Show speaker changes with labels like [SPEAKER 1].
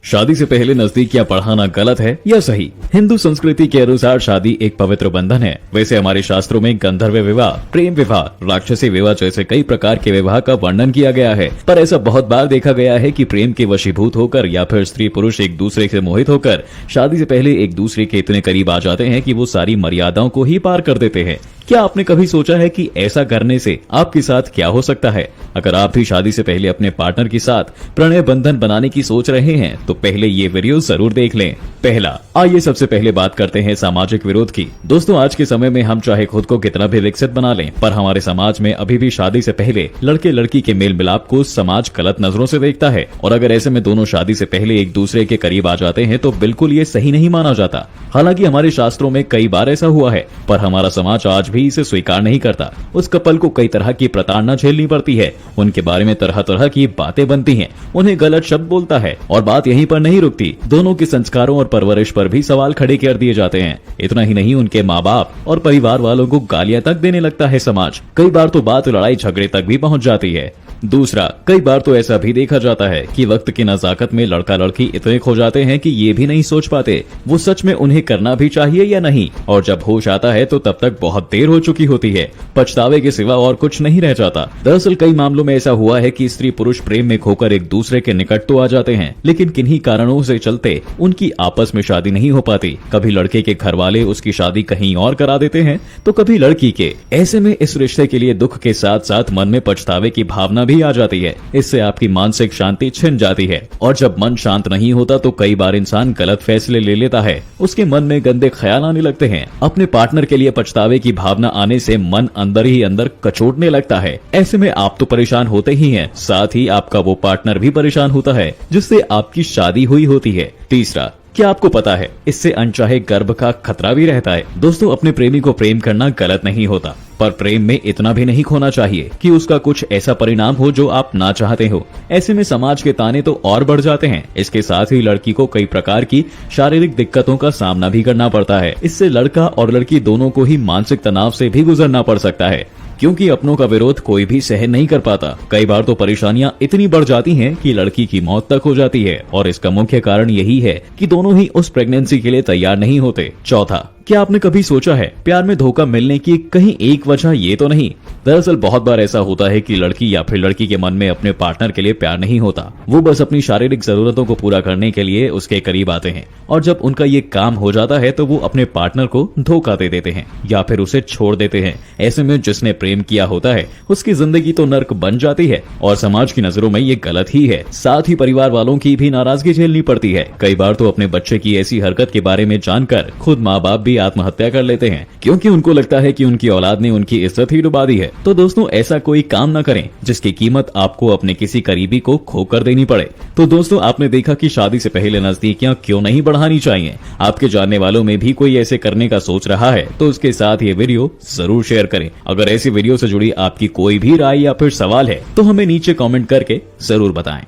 [SPEAKER 1] शादी से पहले नजदीकियां बढ़ाना गलत है या सही? हिंदू संस्कृति के अनुसार शादी एक पवित्र बंधन है। वैसे हमारे शास्त्रों में गंधर्व विवाह, प्रेम विवाह, राक्षसी विवाह जैसे कई प्रकार के विवाह का वर्णन किया गया है। पर ऐसा बहुत बार देखा गया है कि प्रेम के वशीभूत होकर या फिर स्त्री पुरुष एक दूसरे से मोहित होकर शादी से पहले एक दूसरे के इतने करीब आ जाते हैं कि वो सारी मर्यादाओं को ही पार कर देते हैं। क्या आपने कभी सोचा है कि ऐसा करने से आपके साथ क्या हो सकता है? अगर आप भी शादी से पहले अपने पार्टनर के साथ प्रणय बंधन बनाने की सोच रहे हैं तो पहले ये वीडियो जरूर देख लें। पहला, आइए सबसे पहले बात करते हैं सामाजिक विरोध की। दोस्तों, आज के समय में हम चाहे खुद को कितना भी विकसित बना लें, पर हमारे समाज में अभी भी शादी से पहले लड़के लड़की के मेल मिलाप को समाज गलत नजरों से देखता है। और अगर ऐसे में दोनों शादी से पहले एक दूसरे के करीब आ जाते हैं तो बिल्कुल ये सही नहीं माना जाता। हालांकि हमारे शास्त्रों में कई बार ऐसा हुआ है, पर हमारा समाज आज भी इसे स्वीकार नहीं करता। उस कपल को कई तरह की प्रताड़ना झेलनी पड़ती है, उनके बारे में तरह तरह की बातें बनती हैं, उन्हें गलत शब्द बोलता है और बात यहीं पर नहीं रुकती। दोनों के संस्कारों और परवरिश पर भी सवाल खड़े कर दिए जाते हैं। इतना ही नहीं, उनके माँ बाप और परिवार वालों को गालियां तक देने लगता है समाज। कई बार तो बात लड़ाई झगड़े तक भी पहुंच जाती है। दूसरा, कई बार तो ऐसा भी देखा जाता है कि वक्त की नजाकत में लड़का लड़की इतने खो जाते हैं कि ये भी नहीं सोच पाते वो सच में उन्हें करना भी चाहिए या नहीं। और जब होश आता है तो तब तक बहुत देर हो चुकी होती है। पछतावे के सिवा और कुछ नहीं रह जाता। दरअसल कई मामलों में ऐसा हुआ है कि स्त्री पुरुष प्रेम में खोकर एक दूसरे के निकट तो आ जाते हैं, लेकिन किन्हीं कारणों से चलते उनकी आपस में शादी नहीं हो पाती। कभी लड़के के घर वाले उसकी शादी कहीं और करा देते हैं तो कभी लड़की के। ऐसे में इस रिश्ते के लिए दुख के साथ साथ मन में पछतावे की भावना भी आ जाती है। इससे आपकी मानसिक शांति छिन जाती है और जब मन शांत नहीं होता तो कई बार इंसान गलत फैसले ले लेता है। उसके मन में गंदे ख्याल आने लगते हैं। अपने पार्टनर के लिए पछतावे की भावना आने से मन अंदर ही अंदर कचोटने लगता है। ऐसे में आप तो परेशान होते ही हैं, साथ ही आपका वो पार्टनर भी परेशान होता है जिससे आपकी शादी हुई होती है। तीसरा, क्या आपको पता है इससे अनचाहे गर्भ का खतरा भी रहता है? दोस्तों, अपने प्रेमी को प्रेम करना गलत नहीं होता, पर प्रेम में इतना भी नहीं खोना चाहिए कि उसका कुछ ऐसा परिणाम हो जो आप ना चाहते हो। ऐसे में समाज के ताने तो और बढ़ जाते हैं। इसके साथ ही लड़की को कई प्रकार की शारीरिक दिक्कतों का सामना भी करना पड़ता है। इससे लड़का और लड़की दोनों को ही मानसिक तनाव से भी गुजरना पड़ सकता है, क्योंकि अपनों का विरोध कोई भी सहन नहीं कर पाता। कई बार तो परेशानियां इतनी बढ़ जाती हैं कि लड़की की मौत तक हो जाती है और इसका मुख्य कारण यही है कि दोनों ही उस प्रेगनेंसी के लिए तैयार नहीं होते। चौथा, क्या आपने कभी सोचा है प्यार में धोखा मिलने की कहीं एक वजह ये तो नहीं? दरअसल बहुत बार ऐसा होता है कि लड़की या फिर लड़की के मन में अपने पार्टनर के लिए प्यार नहीं होता। वो बस अपनी शारीरिक जरूरतों को पूरा करने के लिए उसके करीब आते हैं और जब उनका ये काम हो जाता है तो वो अपने पार्टनर को धोखा दे देते हैं या फिर उसे छोड़ देते हैं। ऐसे में जिसने प्रेम किया होता है उसकी जिंदगी तो नर्क बन जाती है और समाज की नजरों में ये गलत ही है। साथ ही परिवार वालों की भी नाराजगी झेलनी पड़ती है। कई बार तो अपने बच्चे की ऐसी हरकत के बारे में जानकर खुद माँ बाप भी आत्महत्या कर लेते हैं, क्योंकि उनको लगता है कि उनकी औलाद ने उनकी इज्जत ही डुबा दी है। तो दोस्तों, ऐसा कोई काम न करें जिसकी कीमत आपको अपने किसी करीबी को खोकर देनी पड़े। तो दोस्तों, आपने देखा कि शादी से पहले नजदीकियां क्यों नहीं बढ़ानी चाहिए। आपके जानने वालों में भी कोई ऐसे करने का सोच रहा है तो उसके साथ ये वीडियो जरूर शेयर करें। अगर ऐसी वीडियो से जुड़ी आपकी कोई भी राय या फिर सवाल है तो हमें नीचे कमेंट करके जरूर बताएं।